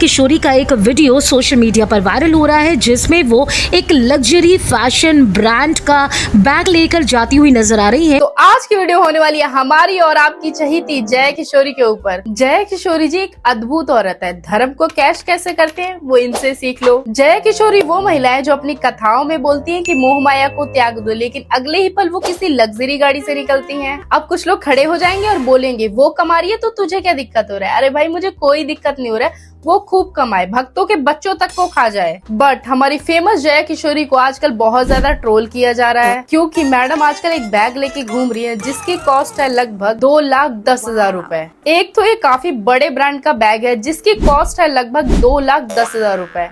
किशोरी का एक video social media पर वायरल हो रहा है जिसमें वो एक लग्जरी फैशन ब्रांड का बैग लेकर जाती हुई नजर आ रही है। तो आज की वीडियो होने वाली है हमारी और आपकी चहेती जय किशोरी के ऊपर। जय किशोरी जी एक अद्भुत औरत है। धर्म को कैश कैसे करते हैं वो इनसे सीख लो। जय किशोरी वो महिला है जो अपनी कथाओं में बोलती है कि मोह माया को त्याग दो, लेकिन अगले ही पल वो किसी लग्जरी गाड़ी से निकलती हैं। अब कुछ लोग खड़े हो जाएंगे और बोलेंगे वो कमा रही है तो तुझे क्या दिक्कत हो रहा है। अरे भाई मुझे कोई दिक्कत नहीं हो रहा है, वो खूब कमाए, भक्तों के बच्चों तक को खा जाए। बट हमारी फेमस जय किशोरी को आजकल बहुत ज्यादा ट्रोल किया जा रहा है क्योंकि मैडम आजकल एक बैग लेके घूम रही है जिसकी कॉस्ट है लगभग 2,10,000 रुपए। एक तो ये काफी बड़े ब्रांड का बैग है जिसकी कॉस्ट है लगभग 2,10,000 रुपए।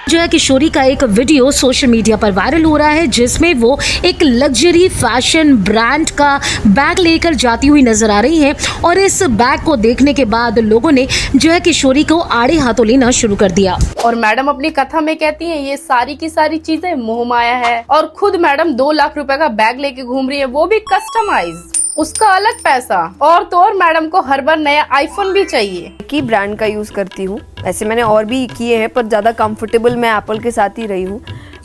जय किशोरी का एक वीडियो सोशल मीडिया पर वायरल हो रहा है जिसमें वो एक लग्जरी फैशन ब्रांड का बैग लेकर जाती हुई नजर आ रही है और इस बैग को देखने के बाद लोगों ने जय किशोरी को आड़े हाथों लेना शुरू कर दिया। और मैडम अपनी कथा में कहती हैं ये सारी की सारी चीजें मोह माया है और खुद मैडम 2 लाख रुपए का बैग लेके घूम रही है, वो भी कस्टमाइज, उसका अलग पैसा। और तो और मैडम को हर बार नया आईफोन भी चाहिए। की ब्रांड का यूज़ करती हूँ। वैसे मैंने और भी किए हैं पर ज़्यादा कंफर्टेबल मैं एप्पल के साथ ही रही हूँ,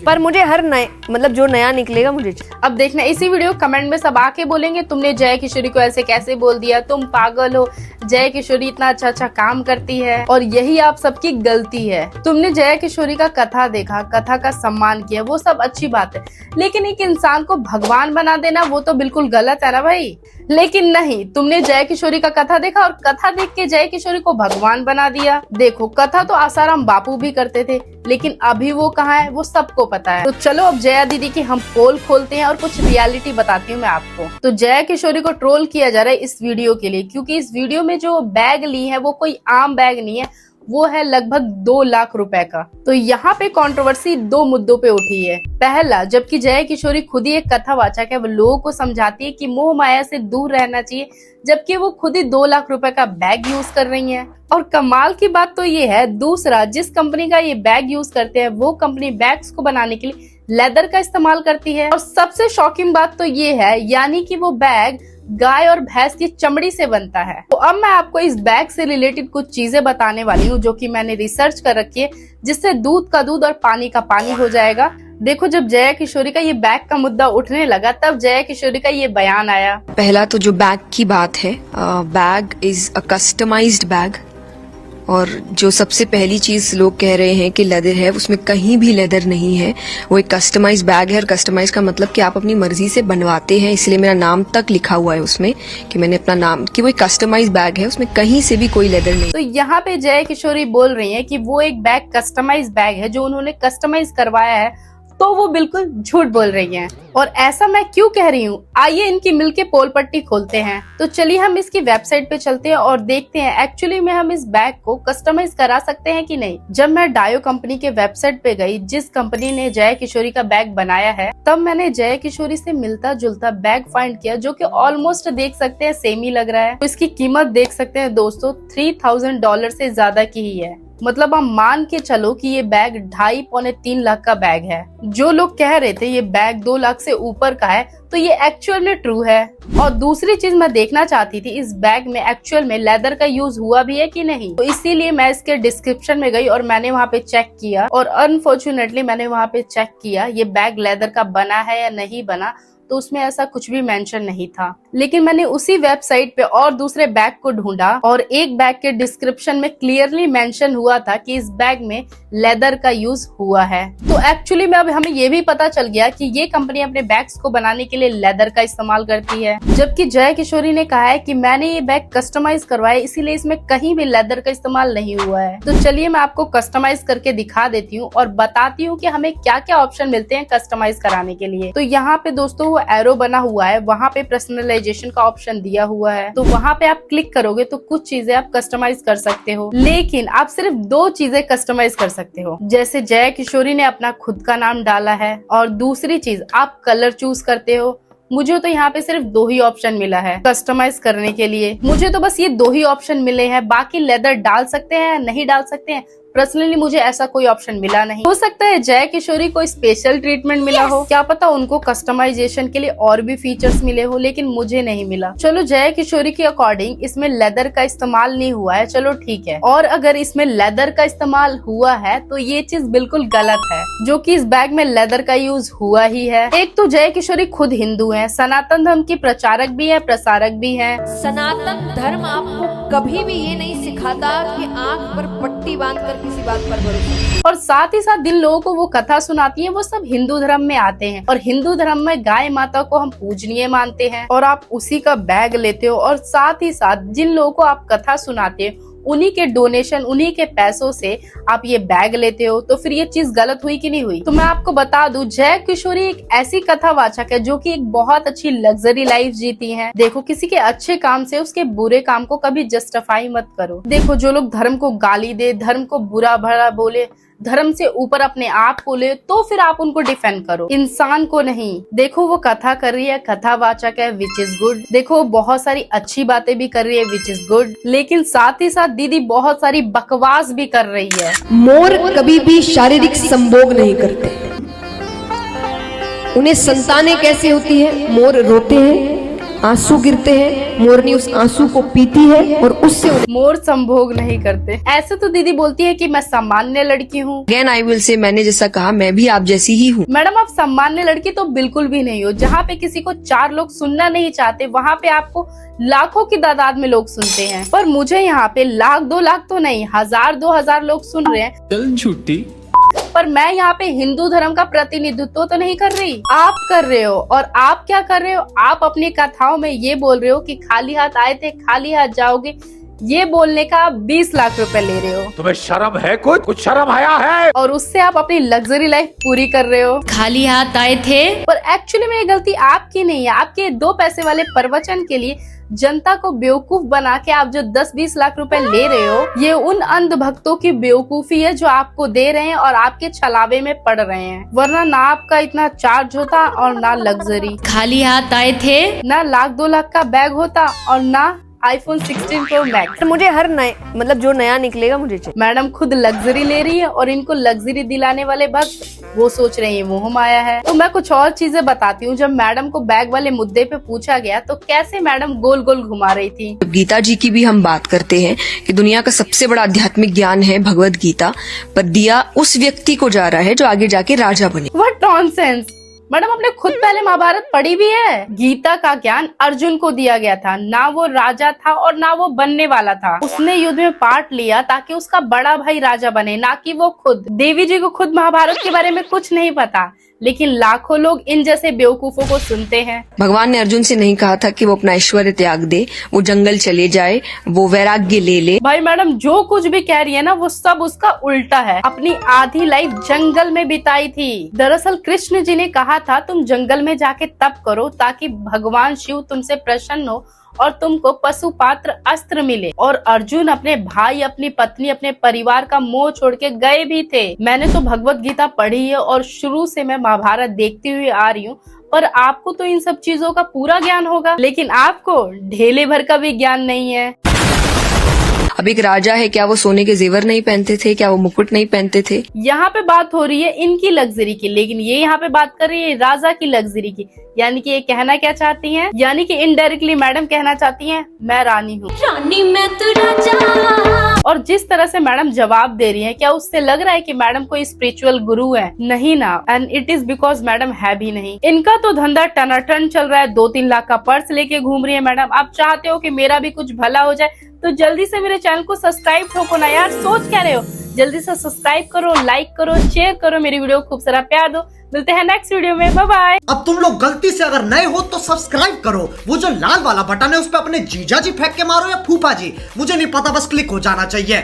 पर मुझे हर नए मतलब जो नया निकलेगा मुझे। अब देखना इसी वीडियो कमेंट में सब आके बोलेंगे तुमने जय किशोरी को ऐसे कैसे बोल दिया, तुम पागल हो, जय किशोरी इतना अच्छा अच्छा काम करती है। और यही आप सबकी गलती है। तुमने जय किशोरी का कथा देखा, कथा का सम्मान किया, वो सब अच्छी बात है, लेकिन एक इंसान को भगवान बना देना वो तो बिल्कुल गलत है ना भाई। लेकिन नहीं, तुमने जय किशोरी का कथा देखा और कथा देख के जय किशोरी को भगवान बना दिया। देखो कथा तो आसाराम बापू भी करते थे, लेकिन अभी वो कहाँ है वो सबको पता है। तो चलो अब जया दीदी की हम पोल खोलते हैं और कुछ रियलिटी बताती हूँ मैं आपको। तो जय किशोरी को ट्रोल किया जा रहा है इस वीडियो के लिए क्योंकि इस वीडियो में जो बैग ली है वो कोई आम बैग नहीं है, वो है लगभग 2 लाख रुपए का। तो यहाँ पे कंट्रोवर्सी 2 मुद्दों पे उठी है। पहला, जबकि जय किशोरी खुद ही एक कथावाचक है, वो लोगों को समझाती है कि मोह माया से दूर रहना चाहिए, जबकि वो खुद ही 2 लाख रुपए का बैग यूज कर रही हैं। और कमाल की बात तो ये है, दूसरा, जिस कंपनी का ये बैग यूज करते हैं वो कंपनी बैग्स को बनाने के लिए लेदर का इस्तेमाल करती है। और सबसे शॉकिंग बात तो ये है, यानी कि वो बैग गाय और भैंस की चमड़ी से बनता है। तो अब मैं आपको इस बैग से रिलेटेड कुछ चीजें बताने वाली हूँ जो कि मैंने रिसर्च कर रखी है, जिससे दूध का दूध और पानी का पानी हो जाएगा। देखो जब जय किशोरी का ये बैग का मुद्दा उठने लगा तब जय किशोरी का ये बयान आया। पहला तो जो बैग की बात है, bag is a customized bag. और जो सबसे पहली चीज लोग कह रहे हैं कि लेदर है, उसमें कहीं भी लेदर नहीं है। वो एक कस्टमाइज बैग है और कस्टमाइज का मतलब कि आप अपनी मर्जी से बनवाते हैं, इसलिए मेरा नाम तक लिखा हुआ है उसमें कि मैंने अपना नाम, कि वो एक कस्टमाइज बैग है, उसमें कहीं से भी कोई लेदर नहीं। तो यहाँ पे जय किशोरी बोल रही है कि वो एक बैग कस्टमाइज बैग है जो उन्होंने कस्टमाइज करवाया है, तो वो बिल्कुल झूठ बोल रही हैं। और ऐसा मैं क्यों कह रही हूँ, आइए इनकी मिलके पोल पट्टी खोलते हैं। तो चलिए हम इसकी वेबसाइट पे चलते हैं और देखते हैं एक्चुअली में हम इस बैग को कस्टमाइज करा सकते हैं कि नहीं। जब मैं डायो कंपनी के वेबसाइट पे गई, जिस कंपनी ने जय किशोरी का बैग बनाया है, तब मैंने जय किशोरी से मिलता जुलता बैग फाइंड किया जो कि ऑलमोस्ट देख सकते हैं सेम ही लग रहा है। तो इसकी कीमत देख सकते हैं दोस्तों, $3,000 से ज्यादा की ही है। मतलब आप मान के चलो कि ये बैग 2.5-3 लाख का बैग है। जो लोग कह रहे थे ये बैग 2 लाख से ऊपर का है, तो ये एक्चुअल में ट्रू है। और दूसरी चीज मैं देखना चाहती थी, इस बैग में एक्चुअल में लेदर का यूज हुआ भी है कि नहीं। तो इसीलिए मैं इसके डिस्क्रिप्शन में गई और मैंने वहाँ पे चेक किया, और अनफॉर्चुनेटली मैंने वहाँ पे चेक किया ये बैग लेदर का बना है या नहीं बना, तो उसमें ऐसा कुछ भी मेंशन नहीं था। लेकिन मैंने उसी वेबसाइट पे और दूसरे बैग को ढूंढा और एक बैग के डिस्क्रिप्शन में क्लियरली मेंशन हुआ था कि इस बैग में लेदर का यूज हुआ है। तो एक्चुअली में अब हमें ये भी पता चल गया कि ये कंपनी अपने बैग्स को बनाने के लिए लेदर का इस्तेमाल करती है। जबकि जय किशोरी ने कहा है कि मैंने ये बैग कस्टमाइज करवाया, इसीलिए इसमें कहीं भी लेदर का इस्तेमाल नहीं हुआ है। तो चलिए मैं आपको कस्टमाइज करके दिखा देती हूँ और बताती हूँ कि हमें क्या क्या ऑप्शन मिलते हैं कस्टमाइज कराने के लिए। तो यहाँ पे दोस्तों एरो बना हुआ है, वहाँ पे पर्सनलाइजेशन का ऑप्शन दिया हुआ है, तो वहाँ पे आप क्लिक करोगे तो कुछ चीजें आप कस्टमाइज कर सकते हो, लेकिन आप सिर्फ 2 चीजें कस्टमाइज कर सकते हो। जैसे जय किशोरी ने अपना खुद का नाम डाला है, और दूसरी चीज आप कलर चूज करते हो। मुझे तो यहाँ पे सिर्फ 2 ही ऑप्शन मिला है कस्टमाइज करने के लिए। मुझे तो बस ये 2 ही ऑप्शन मिले हैं, बाकी लेदर डाल सकते हैं नहीं डाल सकते हैं पर्सनली मुझे ऐसा कोई ऑप्शन मिला नहीं। हो सकता है जय किशोरी को स्पेशल ट्रीटमेंट मिला हो, क्या पता उनको कस्टमाइजेशन के लिए और भी फीचर्स मिले हो, लेकिन मुझे नहीं मिला। चलो जय किशोरी के अकॉर्डिंग इसमें लेदर का इस्तेमाल नहीं हुआ है, चलो ठीक है। और अगर इसमें लेदर का इस्तेमाल हुआ है तो ये चीज बिल्कुल गलत है, जो कि इस बैग में लेदर का यूज हुआ ही है। एक तो जय किशोरी खुद हिंदू हैं, सनातन धर्म की प्रचारक भी है, प्रसारक भी हैं। सनातन धर्म आपको कभी भी ये नहीं सिखाता कि आंख पर पट्टी बांधकर किसी बात पर भरोसा। और साथ ही साथ जिन लोगों को वो कथा सुनाती है वो सब हिंदू धर्म में आते हैं, और हिंदू धर्म में गाय माता को हम पूजनीय मानते हैं, और आप उसी का बैग लेते हो। और साथ ही साथ जिन लोगों को आप कथा सुनाते हो उन्हीं के डोनेशन, उन्हीं के पैसों से आप ये बैग लेते हो, तो फिर ये चीज गलत हुई कि नहीं हुई? तो मैं आपको बता दूं, जय किशोरी एक ऐसी कथावाचक है जो कि एक बहुत अच्छी लग्जरी लाइफ जीती हैं। देखो, किसी के अच्छे काम से उसके बुरे काम को कभी जस्टिफाई मत करो। देखो, जो लोग धर्म को गाली दे, धर्म को बुरा भला बोले, धर्म से ऊपर अपने आप को ले, तो फिर आप उनको डिफेंड करो, इंसान को नहीं। देखो, वो कथा कर रही है, कथावाचक है, विच इज गुड। देखो, बहुत सारी अच्छी बातें भी कर रही है, विच इज गुड, लेकिन साथ ही साथ दीदी बहुत सारी बकवास भी कर रही है। मोर कभी भी शारीरिक संभोग नहीं करते। उन्हें संतानें कैसे होती है? मोर रोते हैं, आंसू गिरते हैं, मोरनी उस आंसू को पीती है और उससे मोर संभोग नहीं करते। ऐसे तो दीदी बोलती है कि मैं सामान्य लड़की हूँ। अगेन आई विल से, मैंने जैसा कहा मैं भी आप जैसी ही हूँ। मैडम, आप सामान्य लड़की तो बिल्कुल भी नहीं हो। जहाँ पे किसी को 4 लोग सुनना नहीं चाहते, वहाँ पे आपको लाखों की तादाद में लोग सुनते हैं। पर मुझे यहाँ पे 1-2 लाख तो नहीं, 1000-2000 लोग सुन रहे हैं। चल झूठी। पर मैं यहाँ पे हिंदू धर्म का प्रतिनिधित्व तो नहीं कर रही, आप कर रहे हो। और आप क्या कर रहे हो? आप अपनी कथाओं में ये बोल रहे हो कि खाली हाथ आए थे खाली हाथ जाओगे, ये बोलने का आप 20 लाख रुपए ले रहे हो। तुम्हें शर्म है? कुछ शर्म आया है? और उससे आप अपनी लग्जरी लाइफ पूरी कर रहे हो। खाली हाथ आए थे। पर एक्चुअली में ये गलती आपकी नहीं है। आपके 2 पैसे वाले प्रवचन के लिए जनता को बेवकूफ बना के आप जो 10-20 लाख रुपए ले रहे हो, ये उन अंध भक्तों की बेवकूफी है जो आपको दे रहे हैं और आपके छलावे में पड़ रहे हैं। वरना ना आपका इतना चार्ज होता और ना लग्जरी। खाली हाथ आए थे, ना 1-2 लाख का बैग होता और ना iPhone 16 Pro Max। मुझे हर नए मतलब जो नया निकलेगा मुझे चाहिए। मैडम खुद लग्जरी ले रही है और इनको लग्जरी दिलाने वाले भक्त वो सोच रहे हैं मोह माया है। तो मैं कुछ और चीजें बताती हूँ। जब मैडम को बैग वाले मुद्दे पे पूछा गया तो कैसे मैडम गोल गोल घुमा रही थी। गीता जी की भी हम बात करते हैं कि दुनिया का सबसे बड़ा आध्यात्मिक ज्ञान है भगवत गीता, पर दिया उस व्यक्ति को जा रहा है जो आगे जाके राजा बने। What nonsense. मैडम, आपने खुद पहले महाभारत पढ़ी भी है। गीता का ज्ञान अर्जुन को दिया गया था, ना वो राजा था और ना वो बनने वाला था। उसने युद्ध में पार्ट लिया ताकि उसका बड़ा भाई राजा बने, ना कि वो खुद। देवी जी को खुद महाभारत के बारे में कुछ नहीं पता, लेकिन लाखों लोग इन जैसे बेवकूफों को सुनते हैं। भगवान ने अर्जुन से नहीं कहा था कि वो अपना ऐश्वर्य त्याग दे, वो जंगल चले जाए, वो वैराग्य ले ले। भाई मैडम, जो कुछ भी कह रही है ना वो सब उसका उल्टा है। अपनी आधी लाइफ जंगल में बिताई थी। दरअसल कृष्ण जी ने कहा था तुम जंगल में जाके तप करो ताकि भगवान शिव तुमसे प्रसन्न हो और तुमको पशुपात्र अस्त्र मिले। और अर्जुन अपने भाई, अपनी पत्नी, अपने परिवार का मोह छोड़ के गए भी थे। मैंने तो भगवत गीता पढ़ी है और शुरू से मैं महाभारत देखती हुई आ रही हूँ, पर आपको तो इन सब चीजों का पूरा ज्ञान होगा, लेकिन आपको ढेले भर का भी ज्ञान नहीं है। अब एक राजा है, क्या वो सोने के जेवर नहीं पहनते थे? क्या वो मुकुट नहीं पहनते थे? यहाँ पे बात हो रही है इनकी लग्जरी की, लेकिन ये यहाँ पे बात कर रही है राजा की लग्जरी की। यानी कि ये कहना क्या चाहती हैं? यानी कि इनडायरेक्टली मैडम कहना चाहती हैं मैं रानी हूँ। रानी मैं तो राजा। और जिस तरह से मैडम जवाब दे रही हैं, क्या उससे लग रहा है कि मैडम कोई स्पिरिचुअल गुरु है? नहीं ना। And it is because madam है भी नहीं। इनका तो धंधा टनाटन चल रहा है। 2-3 लाख का पर्स लेके घूम रही है मैडम। आप चाहते हो कि मेरा भी कुछ भला हो जाए तो जल्दी से मेरे चैनल को सब्सक्राइब ठोको ना यार। सोच क्या रहे हो? जल्दी से सब्सक्राइब करो, लाइक करो, शेयर करो, मेरी वीडियो को खूब सारा प्यार दो। मिलते हैं नेक्स्ट वीडियो में, बाय बाय। अब तुम लोग गलती से अगर नए हो तो सब्सक्राइब करो। वो जो लाल वाला बटन है उस पर अपने जीजा जी फेंक के मारो या फूफा जी, मुझे नहीं पता, बस क्लिक हो जाना चाहिए।